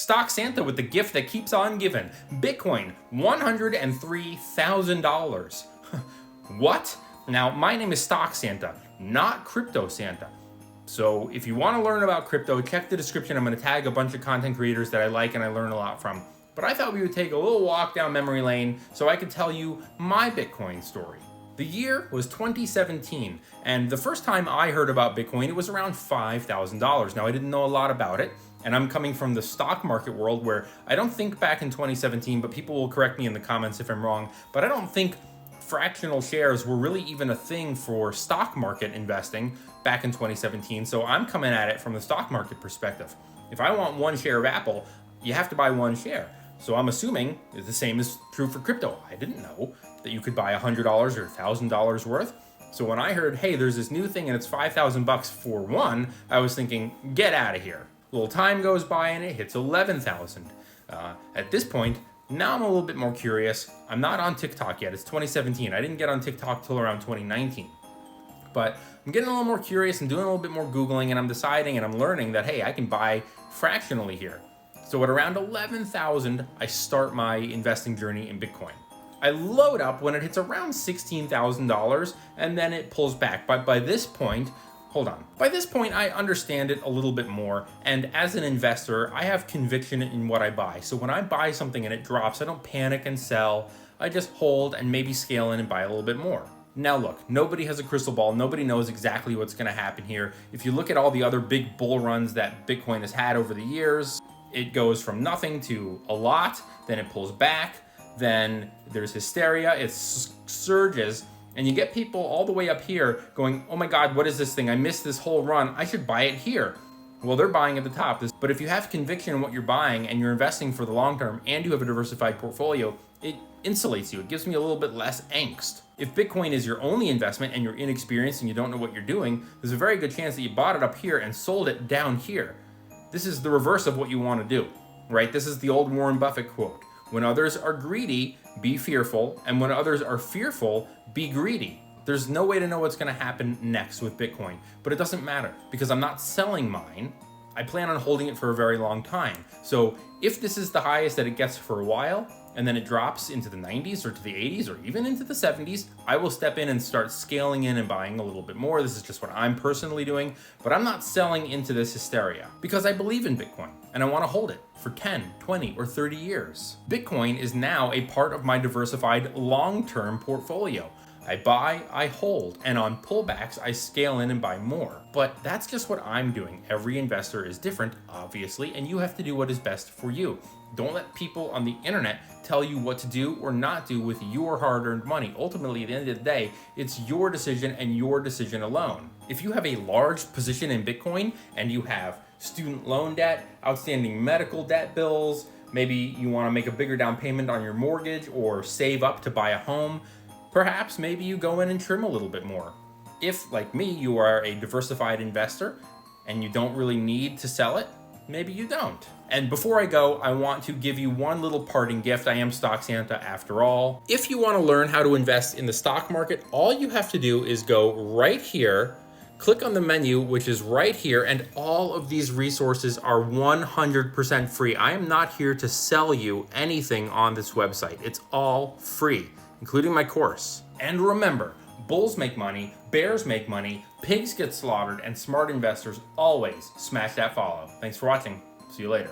Stock Santa with the gift that keeps on giving. Bitcoin, $103,000. What? Now, my name is Stock Santa, not Crypto Santa. So if you want to learn about crypto, check the description. I'm going to tag a bunch of content creators that I like and I learn a lot from. But I thought we would take a little walk down memory lane so I could tell you my Bitcoin story. The year was 2017, and the first time I heard about Bitcoin, it was around $5,000. Now, I didn't know a lot about it, and I'm coming from the stock market world where I don't think back in 2017, but people will correct me in the comments if I'm wrong, but I don't think fractional shares were really even a thing for stock market investing back in 2017, so I'm coming at it from the stock market perspective. If I want one share of Apple, you have to buy one share. So I'm assuming the same is true for crypto. I didn't know that you could buy $100 or $1,000 worth. So when I heard, hey, there's this new thing and it's $5,000 for one, I was thinking, get out of here. A little time goes by and it hits 11,000. At this point, now I'm a little bit more curious. I'm not on TikTok yet. It's 2017. I didn't get on TikTok till around 2019. But I'm getting a little more curious and doing a little bit more Googling, and I'm deciding and I'm learning that, hey, I can buy fractionally here. So at around 11,000, I start my investing journey in Bitcoin. I load up when it hits around $16,000, and then it pulls back. But by this point, I understand it a little bit more, and as an investor, I have conviction in what I buy. So when I buy something and it drops, I don't panic and sell. I just hold and maybe scale in and buy a little bit more. Now look, nobody has a crystal ball. Nobody knows exactly what's going to happen here. If you look at all the other big bull runs that Bitcoin has had over the years, it goes from nothing to a lot, then it pulls back, then there's hysteria, it surges, and you get people all the way up here going, oh my God, what is this thing? I missed this whole run. I should buy it here. Well, they're buying at the top. But if you have conviction in what you're buying and you're investing for the long term and you have a diversified portfolio, it insulates you. It gives me a little bit less angst. If Bitcoin is your only investment and you're inexperienced and you don't know what you're doing, there's a very good chance that you bought it up here and sold it down here. This is the reverse of what you want to do, right? This is the old Warren Buffett quote. When others are greedy, be fearful. And when others are fearful, be greedy. There's no way to know what's going to happen next with Bitcoin, but it doesn't matter because I'm not selling mine. I plan on holding it for a very long time. So if this is the highest that it gets for a while, and then it drops into the 90s or to the 80s or even into the 70s, I will step in and start scaling in and buying a little bit more. This is just what I'm personally doing, but I'm not selling into this hysteria because I believe in Bitcoin and I want to hold it for 10, 20, or 30 years. Bitcoin is now a part of my diversified long-term portfolio. I buy, I hold, and on pullbacks, I scale in and buy more. But that's just what I'm doing. Every investor is different, obviously, and you have to do what is best for you. Don't let people on the internet tell you what to do or not do with your hard-earned money. Ultimately, at the end of the day, it's your decision and your decision alone. If you have a large position in Bitcoin and you have student loan debt, outstanding medical debt bills, maybe you want to make a bigger down payment on your mortgage or save up to buy a home, perhaps maybe you go in and trim a little bit more. If, like me, you are a diversified investor and you don't really need to sell it, maybe you don't. And before I go, I want to give you one little parting gift. I am Stock Santa after all. If you want to learn how to invest in the stock market, all you have to do is go right here, click on the menu, which is right here, and all of these resources are 100% free. I am not here to sell you anything on this website. It's all free, including my course. And remember, bulls make money, bears make money, pigs get slaughtered, and smart investors always smash that follow. Thanks for watching. See you later.